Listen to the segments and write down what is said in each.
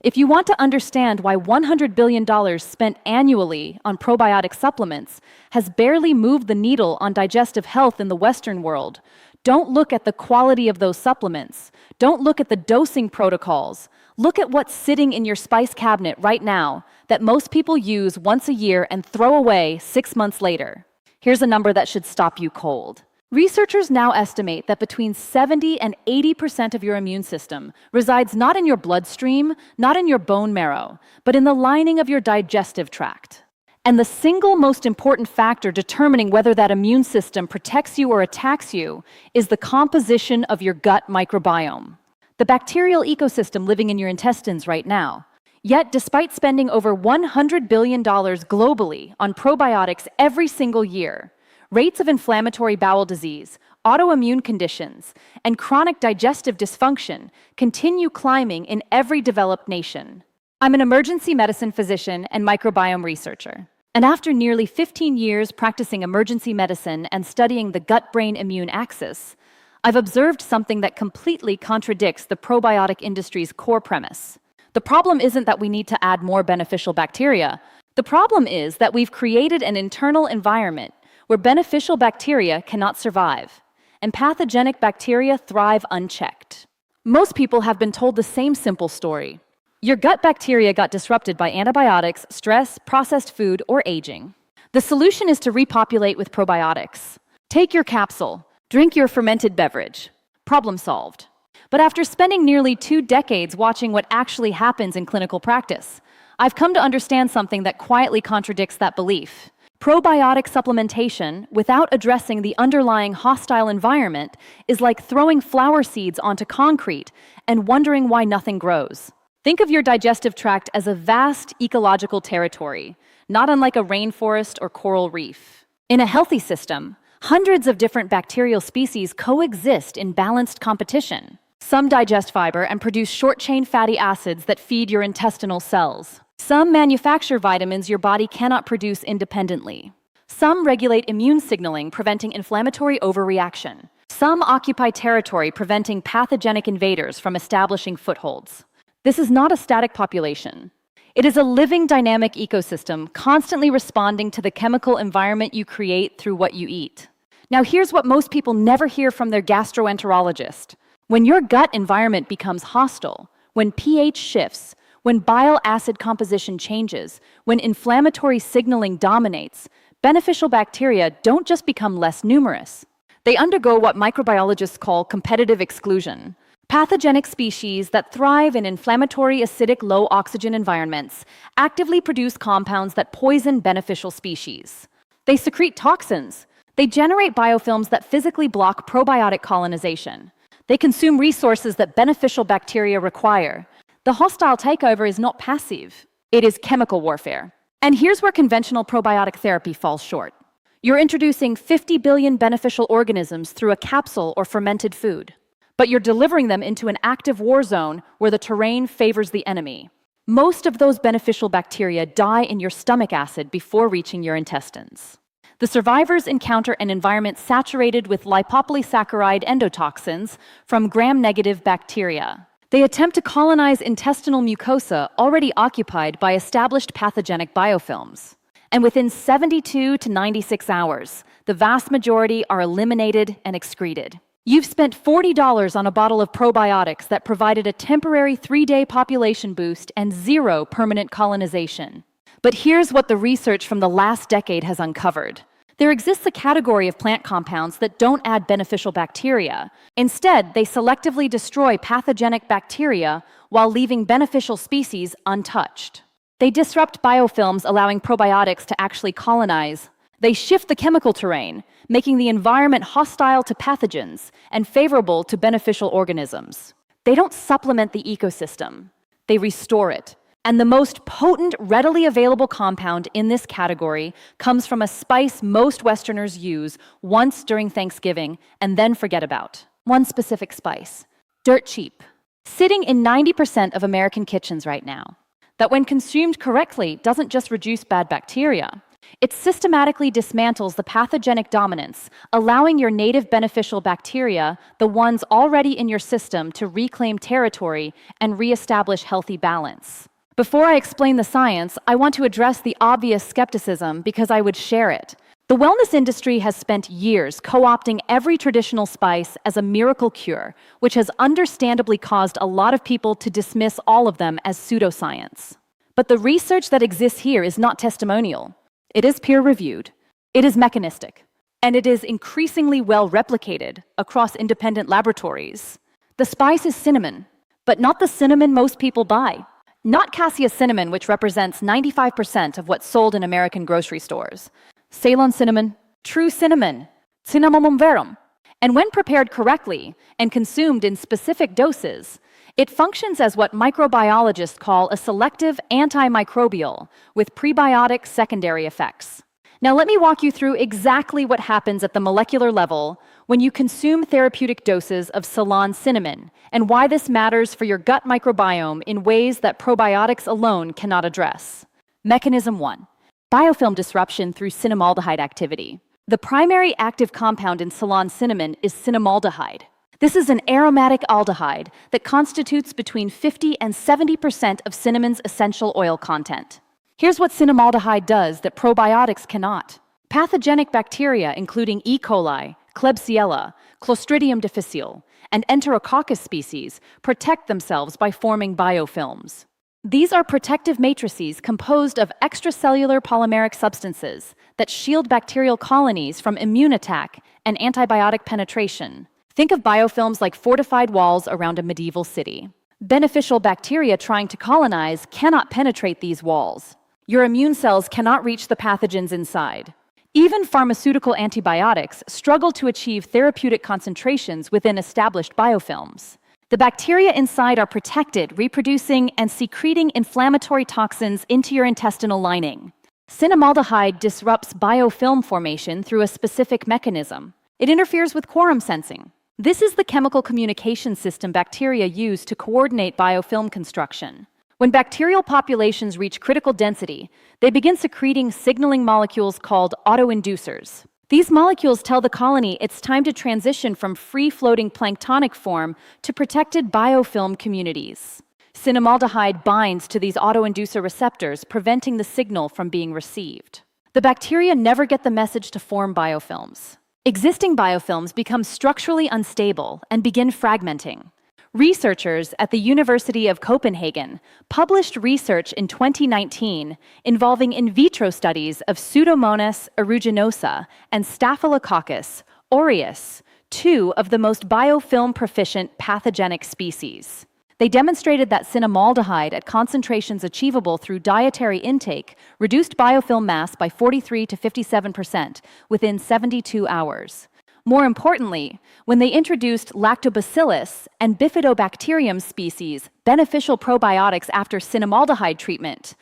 If you want to understand why $100 billion spent annually on probiotic supplements has barely moved the needle on digestive health in the Western world, don't look at the quality of those supplements. Don't look at the dosing protocols. Look at what's sitting in your spice cabinet right now that most people use once a year and throw away 6 months later. Here's a number that should stop you cold. Researchers now estimate that between 70 and 80% of your immune system resides not in your bloodstream, not in your bone marrow, but in the lining of your digestive tract. And the single most important factor determining whether that immune system protects you or attacks you is the composition of your gut microbiome, the bacterial ecosystem living in your intestines right now. Yet, despite spending over $100 billion globally on probiotics every single year, rates of inflammatory bowel disease, autoimmune conditions, and chronic digestive dysfunction continue climbing in every developed nation. I'm an emergency medicine physician and microbiome researcher. And after nearly 15 years practicing emergency medicine and studying the gut-brain immune axis, I've observed something that completely contradicts the probiotic industry's core premise. The problem isn't that we need to add more beneficial bacteria. The problem is that we've created an internal environment where beneficial bacteria cannot survive, and pathogenic bacteria thrive unchecked. Most people have been told the same simple story. Your gut bacteria got disrupted by antibiotics, stress, processed food, or aging. The solution is to repopulate with probiotics. Take your capsule, drink your fermented beverage. Problem solved. But after spending nearly 2 decades watching what actually happens in clinical practice, I've come to understand something that quietly contradicts that belief. Probiotic supplementation, without addressing the underlying hostile environment, is like throwing flower seeds onto concrete and wondering why nothing grows. Think of your digestive tract as a vast ecological territory, not unlike a rainforest or coral reef. In a healthy system, hundreds of different bacterial species coexist in balanced competition. Some digest fiber and produce short-chain fatty acids that feed your intestinal cells. Some manufacture vitamins your body cannot produce independently. Some regulate immune signaling, preventing inflammatory overreaction. Some occupy territory, preventing pathogenic invaders from establishing footholds. This is not a static population. It is a living, dynamic ecosystem, constantly responding to the chemical environment you create through what you eat. Now, here's what most people never hear from their gastroenterologist. When your gut environment becomes hostile, when pH shifts, when bile acid composition changes, when inflammatory signaling dominates, beneficial bacteria don't just become less numerous. They undergo what microbiologists call competitive exclusion. Pathogenic species that thrive in inflammatory, acidic, low-oxygen environments actively produce compounds that poison beneficial species. They secrete toxins. They generate biofilms that physically block probiotic colonization. They consume resources that beneficial bacteria require. The hostile takeover is not passive. It is chemical warfare. And here's where conventional probiotic therapy falls short. You're introducing 50 billion beneficial organisms through a capsule or fermented food, but you're delivering them into an active war zone where the terrain favors the enemy. Most of those beneficial bacteria die in your stomach acid before reaching your intestines. The survivors encounter an environment saturated with lipopolysaccharide endotoxins from gram-negative bacteria. They attempt to colonize intestinal mucosa already occupied by established pathogenic biofilms. And within 72 to 96 hours, the vast majority are eliminated and excreted. You've spent $40 on a bottle of probiotics that provided a temporary 3-day population boost and 0 permanent colonization. But here's what the research from the last decade has uncovered. There exists a category of plant compounds that don't add beneficial bacteria. Instead, they selectively destroy pathogenic bacteria while leaving beneficial species untouched. They disrupt biofilms, allowing probiotics to actually colonize. They shift the chemical terrain, making the environment hostile to pathogens and favorable to beneficial organisms. They don't supplement the ecosystem. They restore it. And the most potent, readily available compound in this category comes from a spice most Westerners use once during Thanksgiving and then forget about. One specific spice, dirt cheap, sitting in 90% of American kitchens right now, that when consumed correctly doesn't just reduce bad bacteria, It systematically dismantles the pathogenic dominance, allowing your native beneficial bacteria, the ones already in your system, to reclaim territory and reestablish healthy balance. Before I explain the science, I want to address the obvious skepticism because I would share it. The wellness industry has spent years co-opting every traditional spice as a miracle cure, which has understandably caused a lot of people to dismiss all of them as pseudoscience. But the research that exists here is not testimonial. It is peer-reviewed, it is mechanistic, and it is increasingly well replicated across independent laboratories. The spice is cinnamon, but not the cinnamon most people buy. Not cassia cinnamon, which represents 95% of what's sold in American grocery stores. Ceylon cinnamon, true cinnamon, cinnamomum verum. And when prepared correctly and consumed in specific doses, it functions as what microbiologists call a selective antimicrobial with prebiotic secondary effects. Now let me walk you through exactly what happens at the molecular level when you consume therapeutic doses of Ceylon cinnamon and why this matters for your gut microbiome in ways that probiotics alone cannot address. Mechanism 1. Biofilm disruption through cinnamaldehyde activity. The primary active compound in Ceylon cinnamon is cinnamaldehyde. This is an aromatic aldehyde that constitutes between 50 and 70% of cinnamon's essential oil content. Here's what cinnamaldehyde does that probiotics cannot. Pathogenic bacteria, including E. coli, Klebsiella, Clostridium difficile, and Enterococcus species, protect themselves by forming biofilms. These are protective matrices composed of extracellular polymeric substances that shield bacterial colonies from immune attack and antibiotic penetration. Think of biofilms like fortified walls around a medieval city. Beneficial bacteria trying to colonize cannot penetrate these walls. Your immune cells cannot reach the pathogens inside. Even pharmaceutical antibiotics struggle to achieve therapeutic concentrations within established biofilms. The bacteria inside are protected, reproducing and secreting inflammatory toxins into your intestinal lining. Cinnamaldehyde disrupts biofilm formation through a specific mechanism. It interferes with quorum sensing. This is the chemical communication system bacteria use to coordinate biofilm construction. When bacterial populations reach critical density, they begin secreting signaling molecules called autoinducers. These molecules tell the colony it's time to transition from free-floating planktonic form to protected biofilm communities. Cinnamaldehyde binds to these autoinducer receptors, preventing the signal from being received. The bacteria never get the message to form biofilms. Existing biofilms become structurally unstable and begin fragmenting. Researchers at the University of Copenhagen published research in 2019 involving in vitro studies of Pseudomonas aeruginosa and Staphylococcus aureus, two of the most biofilm-proficient pathogenic species. They demonstrated that cinnamaldehyde at concentrations achievable through dietary intake reduced biofilm mass by 43 to 57% within 72 hours. More importantly, when they introduced lactobacillus and bifidobacterium species, beneficial probiotics after cinnamaldehyde treatment,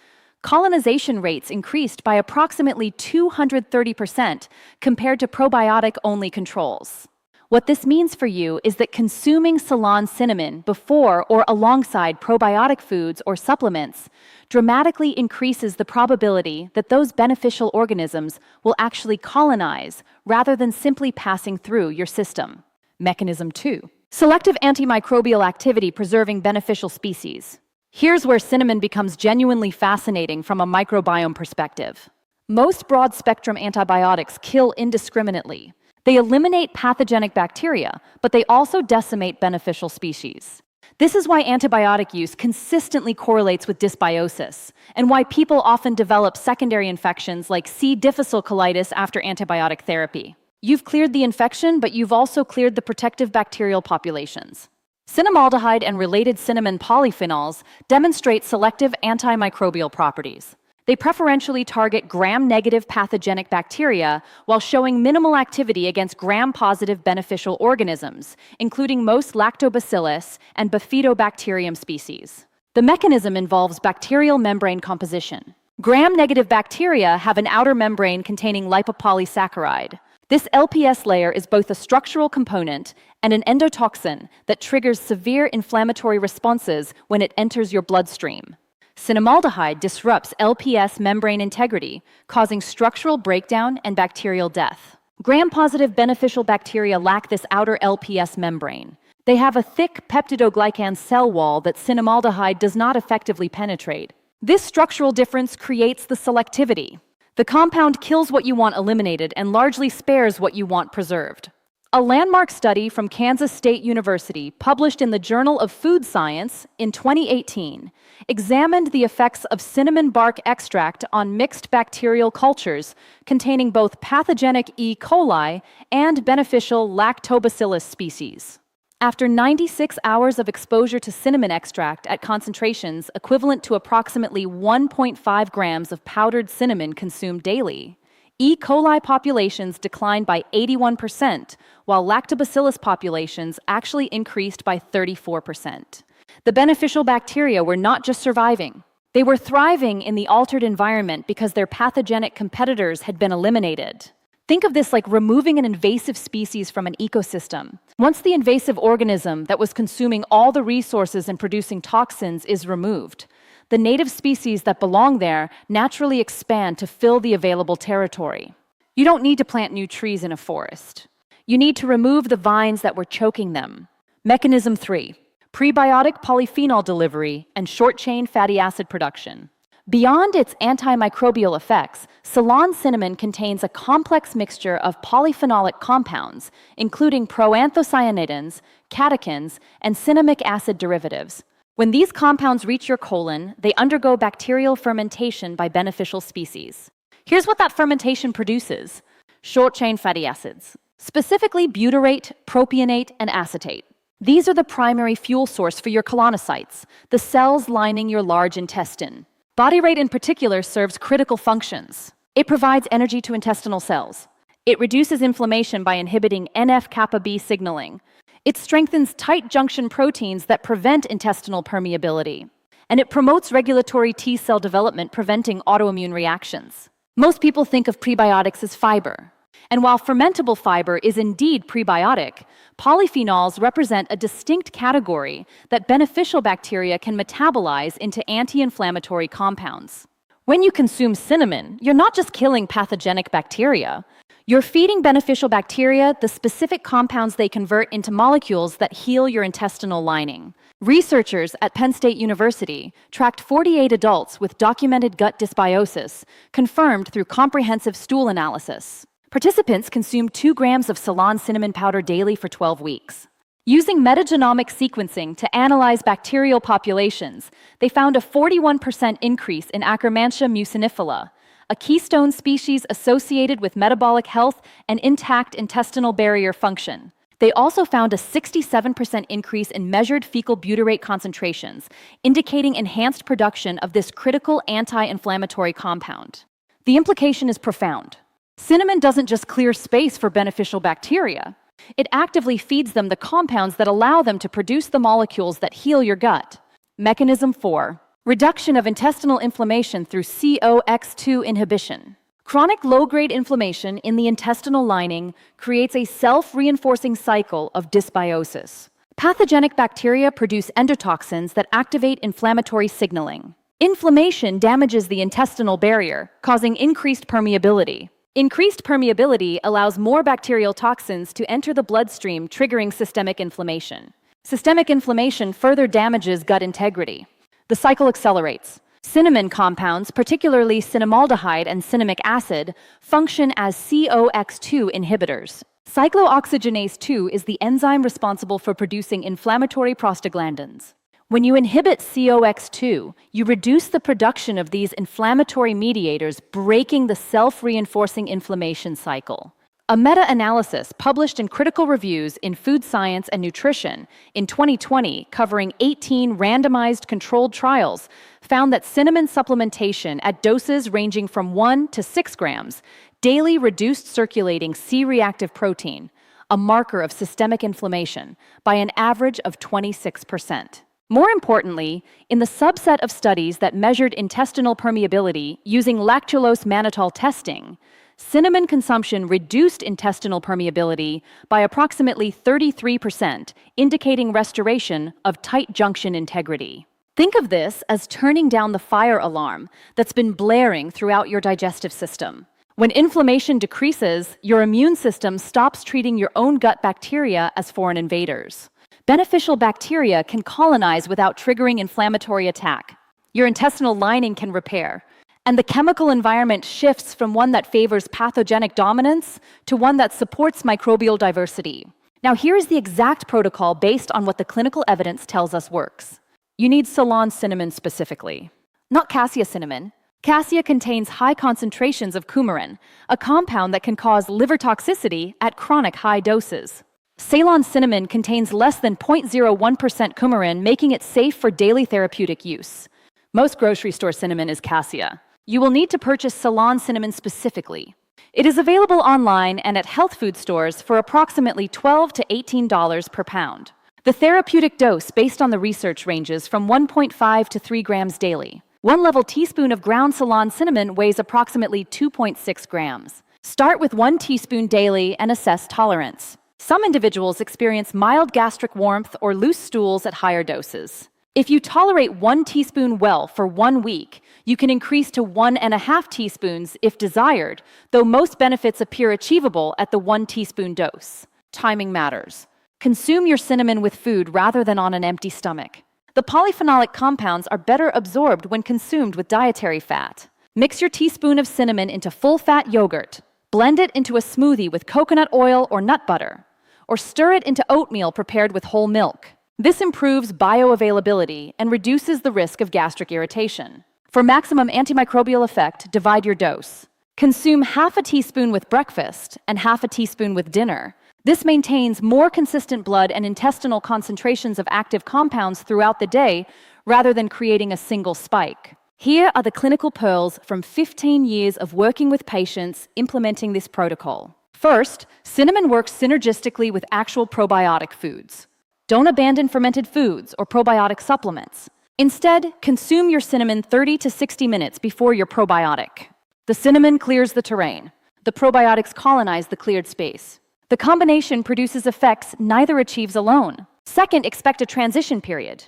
colonization rates increased by approximately 230% compared to probiotic-only controls. What this means for you is that consuming Ceylon cinnamon before or alongside probiotic foods or supplements dramatically increases the probability that those beneficial organisms will actually colonize rather than simply passing through your system. Mechanism 2. Selective antimicrobial activity preserving beneficial species. Here's where cinnamon becomes genuinely fascinating from a microbiome perspective. Most broad-spectrum antibiotics kill indiscriminately. They eliminate pathogenic bacteria, but they also decimate beneficial species. This is why antibiotic use consistently correlates with dysbiosis, and why people often develop secondary infections like C. difficile colitis after antibiotic therapy. You've cleared the infection, but you've also cleared the protective bacterial populations. Cinnamaldehyde and related cinnamon polyphenols demonstrate selective antimicrobial properties. They preferentially target gram-negative pathogenic bacteria while showing minimal activity against gram-positive beneficial organisms, including most lactobacillus and bifidobacterium species. The mechanism involves bacterial membrane composition. Gram-negative bacteria have an outer membrane containing lipopolysaccharide. This LPS layer is both a structural component and an endotoxin that triggers severe inflammatory responses when it enters your bloodstream. Cinnamaldehyde disrupts LPS membrane integrity, causing structural breakdown and bacterial death. Gram-positive beneficial bacteria lack this outer LPS membrane. They have a thick peptidoglycan cell wall that cinnamaldehyde does not effectively penetrate. This structural difference creates the selectivity. The compound kills what you want eliminated and largely spares what you want preserved. A landmark study from Kansas State University, published in the Journal of Food Science in 2018, examined the effects of cinnamon bark extract on mixed bacterial cultures containing both pathogenic E. coli and beneficial lactobacillus species. After 96 hours of exposure to cinnamon extract at concentrations equivalent to approximately 1.5 grams of powdered cinnamon consumed daily, E. coli populations declined by 81%, while lactobacillus populations actually increased by 34%. The beneficial bacteria were not just surviving. They were thriving in the altered environment because their pathogenic competitors had been eliminated. Think of this like removing an invasive species from an ecosystem. Once the invasive organism that was consuming all the resources and producing toxins is removed, the native species that belong there naturally expand to fill the available territory. You don't need to plant new trees in a forest. You need to remove the vines that were choking them. Mechanism 3. Prebiotic polyphenol delivery and short-chain fatty acid production. Beyond its antimicrobial effects, Ceylon cinnamon contains a complex mixture of polyphenolic compounds, including proanthocyanidins, catechins, and cinnamic acid derivatives. When these compounds reach your colon, they undergo bacterial fermentation by beneficial species. Here's what that fermentation produces: short-chain fatty acids, specifically butyrate, propionate, and acetate. These are the primary fuel source for your colonocytes, the cells lining your large intestine. Butyrate in particular serves critical functions. It provides energy to intestinal cells. It reduces inflammation by inhibiting NF-kappa B signaling. It strengthens tight junction proteins that prevent intestinal permeability. And it promotes regulatory T cell development, preventing autoimmune reactions. Most people think of prebiotics as fiber. And while fermentable fiber is indeed prebiotic, polyphenols represent a distinct category that beneficial bacteria can metabolize into anti-inflammatory compounds. When you consume cinnamon, you're not just killing pathogenic bacteria. You're feeding beneficial bacteria the specific compounds they convert into molecules that heal your intestinal lining. Researchers at Penn State University tracked 48 adults with documented gut dysbiosis, confirmed through comprehensive stool analysis. Participants consumed 2 grams of Ceylon cinnamon powder daily for 12 weeks. Using metagenomic sequencing to analyze bacterial populations, they found a 41% increase in Akkermansia mucinifila, a keystone species associated with metabolic health and intact intestinal barrier function. They also found a 67% increase in measured fecal butyrate concentrations, indicating enhanced production of this critical anti-inflammatory compound. The implication is profound. Cinnamon doesn't just clear space for beneficial bacteria. It actively feeds them the compounds that allow them to produce the molecules that heal your gut. Mechanism 4. Reduction of intestinal inflammation through COX-2 inhibition. Chronic low-grade inflammation in the intestinal lining creates a self-reinforcing cycle of dysbiosis. Pathogenic bacteria produce endotoxins that activate inflammatory signaling. Inflammation damages the intestinal barrier, causing increased permeability. Increased permeability allows more bacterial toxins to enter the bloodstream, triggering systemic inflammation. Systemic inflammation further damages gut integrity. The cycle accelerates. Cinnamon compounds, particularly cinnamaldehyde and cinnamic acid, function as COX-2 inhibitors. Cyclooxygenase 2 is the enzyme responsible for producing inflammatory prostaglandins. When you inhibit COX-2, you reduce the production of these inflammatory mediators, breaking the self-reinforcing inflammation cycle. A meta-analysis published in Critical Reviews in Food Science and Nutrition in 2020, covering 18 randomized controlled trials, found that cinnamon supplementation at doses ranging from 1 to 6 grams daily reduced circulating C-reactive protein, a marker of systemic inflammation, by an average of 26%. More importantly, in the subset of studies that measured intestinal permeability using lactulose mannitol testing, cinnamon consumption reduced intestinal permeability by approximately 33%, indicating restoration of tight junction integrity. Think of this as turning down the fire alarm that's been blaring throughout your digestive system. When inflammation decreases, your immune system stops treating your own gut bacteria as foreign invaders. Beneficial bacteria can colonize without triggering inflammatory attack. Your intestinal lining can repair, and the chemical environment shifts from one that favors pathogenic dominance to one that supports microbial diversity. Now, here is the exact protocol based on what the clinical evidence tells us works. You need Ceylon cinnamon specifically, not cassia cinnamon. Cassia contains high concentrations of coumarin, a compound that can cause liver toxicity at chronic high doses. Ceylon cinnamon contains less than 0.01% coumarin, making it safe for daily therapeutic use. Most grocery store cinnamon is cassia. You will need to purchase Ceylon cinnamon specifically. It is available online and at health food stores for approximately $12 to $18 per pound. The therapeutic dose based on the research ranges from 1.5 to 3 grams daily. 1 level teaspoon of ground Ceylon cinnamon weighs approximately 2.6 grams. Start with 1 teaspoon daily and assess tolerance. Some individuals experience mild gastric warmth or loose stools at higher doses. If you tolerate 1 teaspoon well for 1 week, you can increase to 1.5 teaspoons if desired, though most benefits appear achievable at the 1 teaspoon dose. Timing matters. Consume your cinnamon with food rather than on an empty stomach. The polyphenolic compounds are better absorbed when consumed with dietary fat. Mix your teaspoon of cinnamon into full-fat yogurt. Blend it into a smoothie with coconut oil or nut butter, or stir it into oatmeal prepared with whole milk. This improves bioavailability and reduces the risk of gastric irritation. For maximum antimicrobial effect, divide your dose. Consume half a teaspoon with breakfast and half a teaspoon with dinner. This maintains more consistent blood and intestinal concentrations of active compounds throughout the day, rather than creating a single spike. Here are the clinical pearls from 15 years of working with patients implementing this protocol. First, cinnamon works synergistically with actual probiotic foods. Don't abandon fermented foods or probiotic supplements. Instead, consume your cinnamon 30 to 60 minutes before your probiotic. The cinnamon clears the terrain. The probiotics colonize the cleared space. The combination produces effects neither achieves alone. Second, expect a transition period.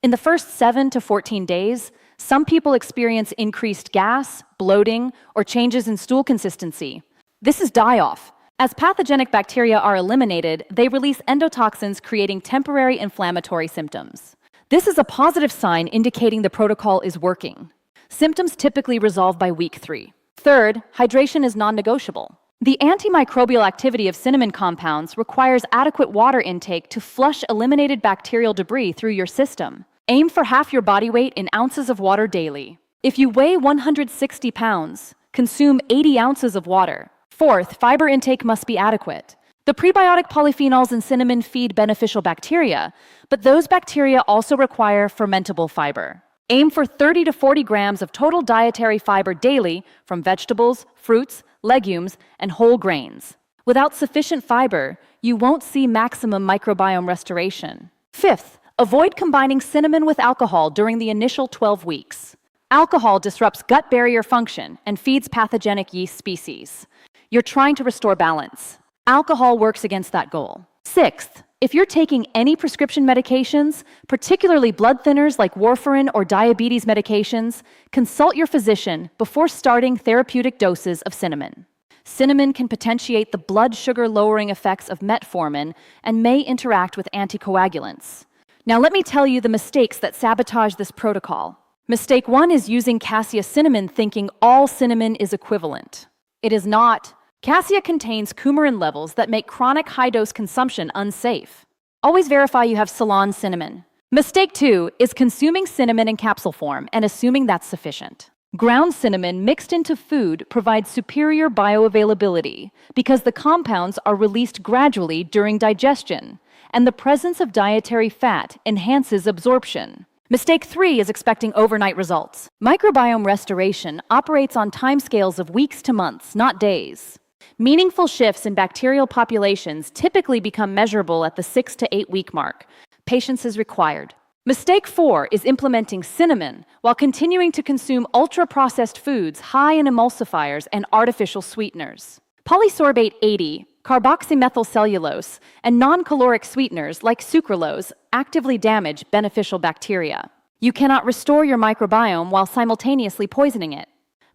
In the first 7 to 14 days, some people experience increased gas, bloating, or changes in stool consistency. This is die-off. As pathogenic bacteria are eliminated, they release endotoxins, creating temporary inflammatory symptoms. This is a positive sign indicating the protocol is working. Symptoms typically resolve by week 3. Third, hydration is non-negotiable. The antimicrobial activity of cinnamon compounds requires adequate water intake to flush eliminated bacterial debris through your system. Aim for half your body weight in ounces of water daily. If you weigh 160 pounds, consume 80 ounces of water. Fourth, fiber intake must be adequate. The prebiotic polyphenols in cinnamon feed beneficial bacteria, but those bacteria also require fermentable fiber. Aim for 30 to 40 grams of total dietary fiber daily from vegetables, fruits, legumes, and whole grains. Without sufficient fiber, you won't see maximum microbiome restoration. Fifth, avoid combining cinnamon with alcohol during the initial 12 weeks. Alcohol disrupts gut barrier function and feeds pathogenic yeast species. You're trying to restore balance. Alcohol works against that goal. Sixth, if you're taking any prescription medications, particularly blood thinners like warfarin or diabetes medications, consult your physician before starting therapeutic doses of cinnamon. Cinnamon can potentiate the blood sugar lowering effects of metformin and may interact with anticoagulants. Now let me tell you the mistakes that sabotage this protocol. Mistake 1 is using cassia cinnamon thinking all cinnamon is equivalent. It is not. Cassia contains coumarin levels that make chronic high-dose consumption unsafe. Always verify you have Ceylon cinnamon. Mistake 2 is consuming cinnamon in capsule form and assuming that's sufficient. Ground cinnamon mixed into food provides superior bioavailability because the compounds are released gradually during digestion, and the presence of dietary fat enhances absorption. Mistake 3 is expecting overnight results. Microbiome restoration operates on timescales of weeks to months, not days. Meaningful shifts in bacterial populations typically become measurable at the 6 to 8 week mark. Patience is required. Mistake 4 is implementing cinnamon while continuing to consume ultra-processed foods high in emulsifiers and artificial sweeteners. Polysorbate 80, carboxymethylcellulose, and non-caloric sweeteners like sucralose actively damage beneficial bacteria. You cannot restore your microbiome while simultaneously poisoning it.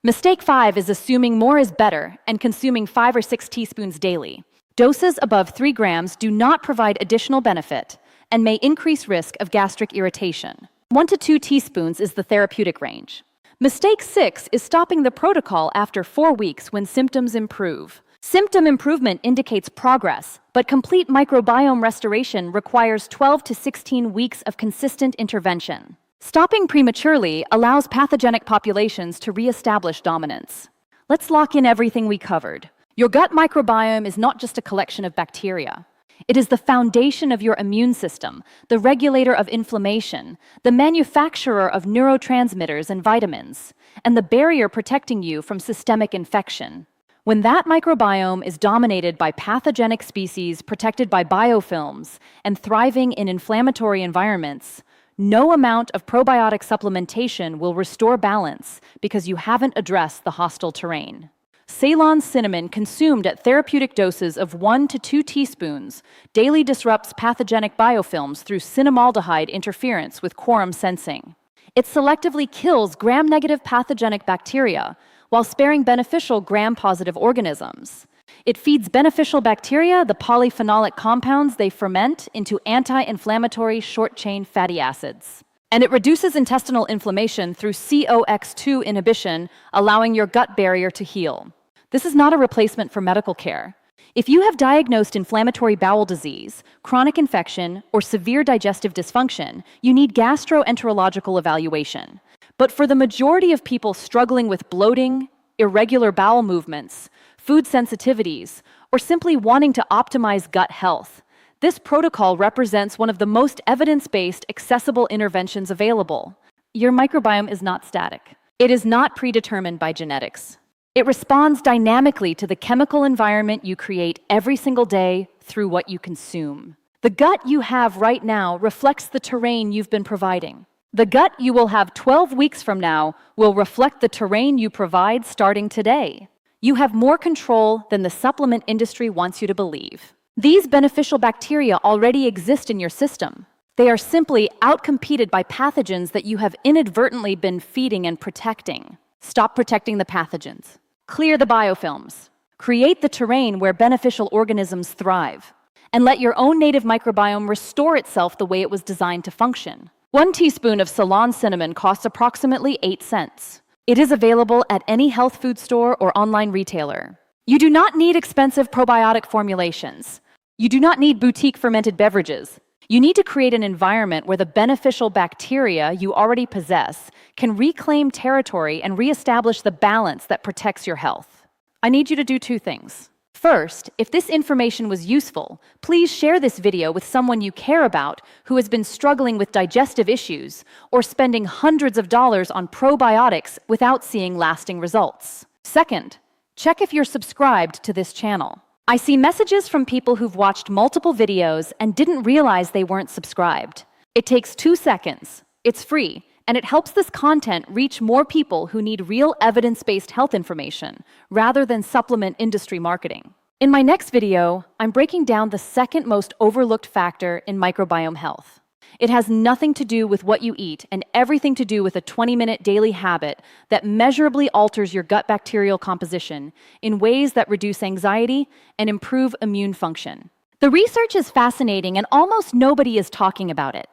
Mistake 5 is assuming more is better and consuming 5 or 6 teaspoons daily. Doses above 3 grams do not provide additional benefit and may increase risk of gastric irritation. 1 to 2 teaspoons is the therapeutic range. Mistake 6 is stopping the protocol after 4 weeks when symptoms improve. Symptom improvement indicates progress, but complete microbiome restoration requires 12 to 16 weeks of consistent intervention. Stopping prematurely allows pathogenic populations to reestablish dominance. Let's lock in everything we covered. Your gut microbiome is not just a collection of bacteria. It is the foundation of your immune system, the regulator of inflammation, the manufacturer of neurotransmitters and vitamins, and the barrier protecting you from systemic infection. When that microbiome is dominated by pathogenic species protected by biofilms and thriving in inflammatory environments, no amount of probiotic supplementation will restore balance because you haven't addressed the hostile terrain. Ceylon cinnamon consumed at therapeutic doses of 1 to 2 teaspoons daily disrupts pathogenic biofilms through cinnamaldehyde interference with quorum sensing. It selectively kills gram-negative pathogenic bacteria while sparing beneficial gram-positive organisms. It feeds beneficial bacteria the polyphenolic compounds they ferment into anti-inflammatory short-chain fatty acids. And it reduces intestinal inflammation through COX-2 inhibition, allowing your gut barrier to heal. This is not a replacement for medical care. If you have diagnosed inflammatory bowel disease, chronic infection, or severe digestive dysfunction, you need gastroenterological evaluation. But for the majority of people struggling with bloating, irregular bowel movements, food sensitivities, or simply wanting to optimize gut health, this protocol represents one of the most evidence-based, accessible interventions available. Your microbiome is not static. It is not predetermined by genetics. It responds dynamically to the chemical environment you create every single day through what you consume. The gut you have right now reflects the terrain you've been providing. The gut you will have 12 weeks from now will reflect the terrain you provide starting today. You have more control than the supplement industry wants you to believe. These beneficial bacteria already exist in your system. They are simply outcompeted by pathogens that you have inadvertently been feeding and protecting. Stop protecting the pathogens. Clear the biofilms. Create the terrain where beneficial organisms thrive. And let your own native microbiome restore itself the way it was designed to function. 1 teaspoon of Ceylon cinnamon costs approximately 8 cents. It is available at any health food store or online retailer. You do not need expensive probiotic formulations. You do not need boutique fermented beverages. You need to create an environment where the beneficial bacteria you already possess can reclaim territory and reestablish the balance that protects your health. I need you to do 2 things. First, if this information was useful, please share this video with someone you care about who has been struggling with digestive issues or spending hundreds of dollars on probiotics without seeing lasting results. Second, check if you're subscribed to this channel. I see messages from people who've watched multiple videos and didn't realize they weren't subscribed. It takes 2 seconds, it's free, and it helps this content reach more people who need real evidence-based health information rather than supplement industry marketing. In my next video, I'm breaking down the second most overlooked factor in microbiome health. It has nothing to do with what you eat and everything to do with a 20-minute daily habit that measurably alters your gut bacterial composition in ways that reduce anxiety and improve immune function. The research is fascinating and almost nobody is talking about it.